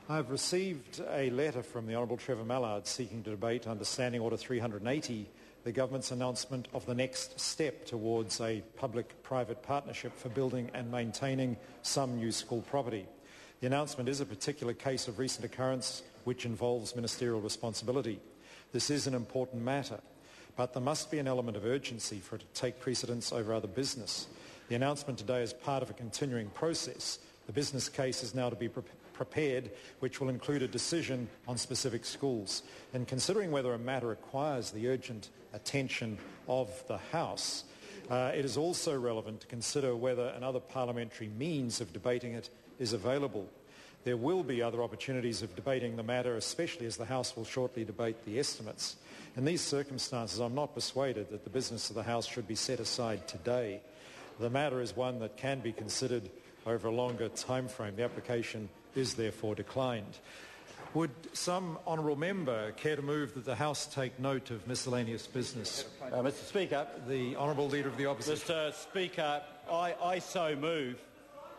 I have received a letter from the Honourable Trevor Mallard seeking to debate under Standing Order 380 the government's announcement of the next step towards a public-private partnership for building and maintaining some new school property. The announcement is a particular case of recent occurrence which involves ministerial responsibility. This is an important matter, but there must be an element of urgency for it to take precedence over other business. The announcement today is part of a continuing process. The business case is now to be prepared, which will include a decision on specific schools. In considering whether a matter requires the urgent attention of the House, it is also relevant to consider whether another parliamentary means of debating it is available. There will be other opportunities of debating the matter, especially as the House will shortly debate the estimates. In these circumstances, I'm not persuaded that the business of the House should be set aside today. The matter is one that can be considered over a longer time frame. The application is therefore declined. Would some honourable member care to move that the House take note of miscellaneous business? Mr Speaker. The Honourable Leader of the Opposition. Mr Speaker, I so move.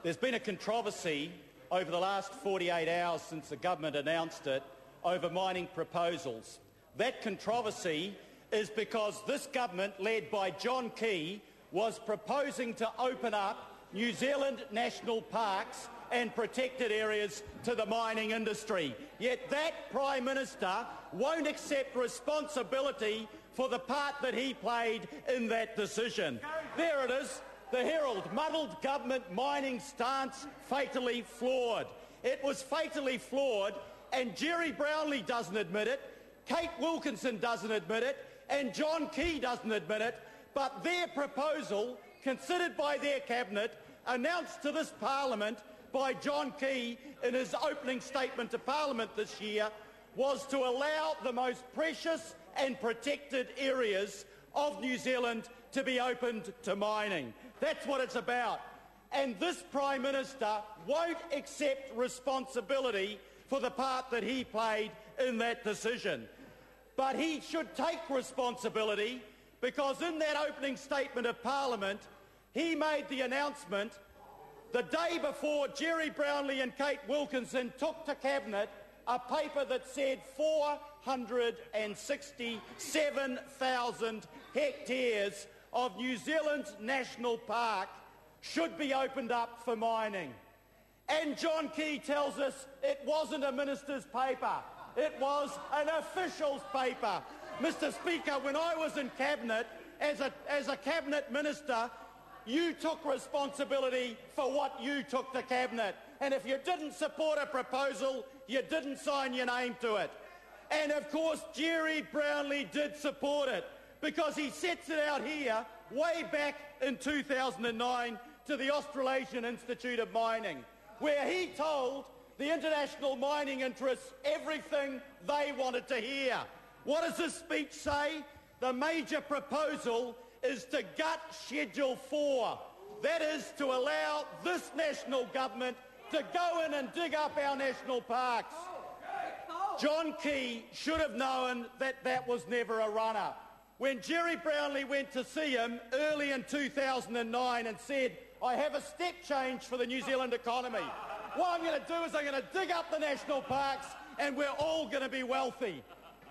There's been a controversy over the last 48 hours since the government announced it over mining proposals. That controversy is because this government, led by John Key, was proposing to open up New Zealand national parks and protected areas to the mining industry. Yet that Prime Minister won't accept responsibility for the part that he played in that decision. There it is, the Herald, muddled government mining stance fatally flawed. It was fatally flawed, and Jerry Brownlee doesn't admit it, Kate Wilkinson doesn't admit it, and John Key doesn't admit it, but their proposal, considered by their cabinet, announced to this parliament by John Key in his opening statement to parliament this year, was to allow the most precious and protected areas of New Zealand to be opened to mining. That's what it's about. And this Prime Minister won't accept responsibility for the part that he played in that decision. But he should take responsibility, because in that opening statement of Parliament, he made the announcement the day before Jerry Brownlee and Kate Wilkinson took to Cabinet a paper that said 467,000 hectares of New Zealand's national park should be opened up for mining. And John Key tells us it wasn't a minister's paper, it was an official's paper. Mr Speaker, when I was in Cabinet, as a Cabinet Minister, you took responsibility for what you took to Cabinet. And if you didn't support a proposal, you didn't sign your name to it. And of course, Jerry Brownlee did support it, because he sets it out here way back in 2009 to the Australasian Institute of Mining, where he told the international mining interests everything they wanted to hear. What does this speech say? The major proposal is to gut Schedule 4. That is to allow this national government to go in and dig up our national parks. John Key should have known that that was never a runner. When Jerry Brownlee went to see him early in 2009 and said, I have a step change for the New Zealand economy. What I'm going to do is I'm going to dig up the national parks and we're all going to be wealthy.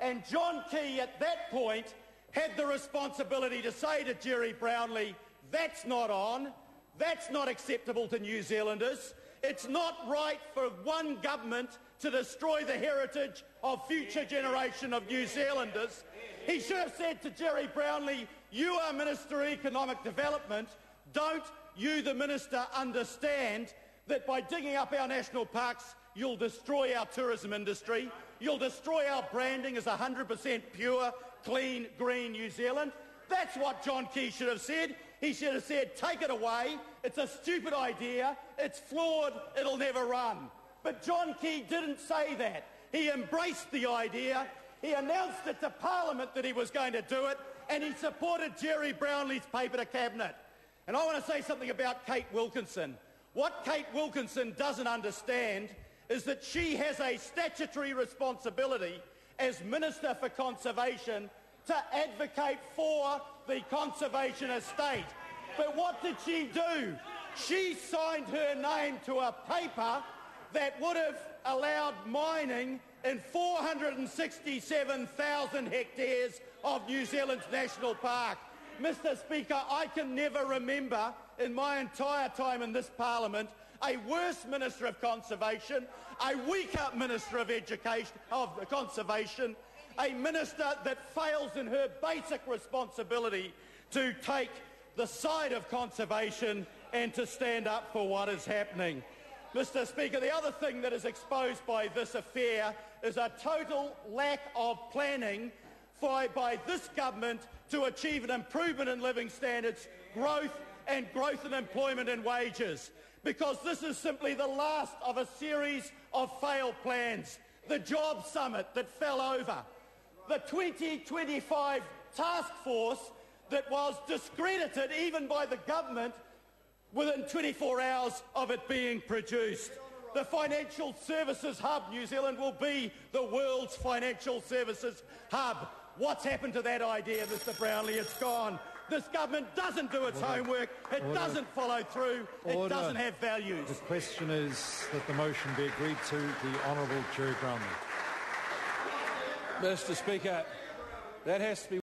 And John Key at that point had the responsibility to say to Jerry Brownlee, that's not on, that's not acceptable to New Zealanders, it's not right for one government to destroy the heritage of future generation of New Zealanders. He should have said to Jerry Brownlee, you are Minister of Economic Development, don't you, the Minister, understand that by digging up our national parks, you'll destroy our tourism industry, you'll destroy our branding as 100% pure, clean, green New Zealand? That's what John Key should have said. He should have said, take it away, it's a stupid idea, it's flawed, it'll never run. But John Key didn't say that. He embraced the idea, he announced it to Parliament that he was going to do it, and he supported Jerry Brownlee's paper to Cabinet. And I want to say something about Kate Wilkinson. What Kate Wilkinson doesn't understand is that she has a statutory responsibility as Minister for Conservation to advocate for the conservation estate. But what did she do? She signed her name to a paper that would have allowed mining in 467,000 hectares of New Zealand's national park. Mr. Speaker, I can never remember in my entire time in this Parliament a worse Minister of Conservation, a weaker Minister of Conservation, a minister that fails in her basic responsibility to take the side of conservation and to stand up for what is happening. Mr. Speaker, the other thing that is exposed by this affair is a total lack of planning by this government to achieve an improvement in living standards, growth in employment and wages. Because this is simply the last of a series of failed plans. The Job Summit that fell over, the 2025 task force that was discredited even by the government within 24 hours of it being produced. The financial services hub, New Zealand will be the world's financial services hub. What's happened to that idea, Mr. Brownlee? It's gone. This government doesn't do its homework, it doesn't follow through, it doesn't have values. The question is that the motion be agreed to. The Honourable Jerry Brownlee. Mr. Speaker, that has to be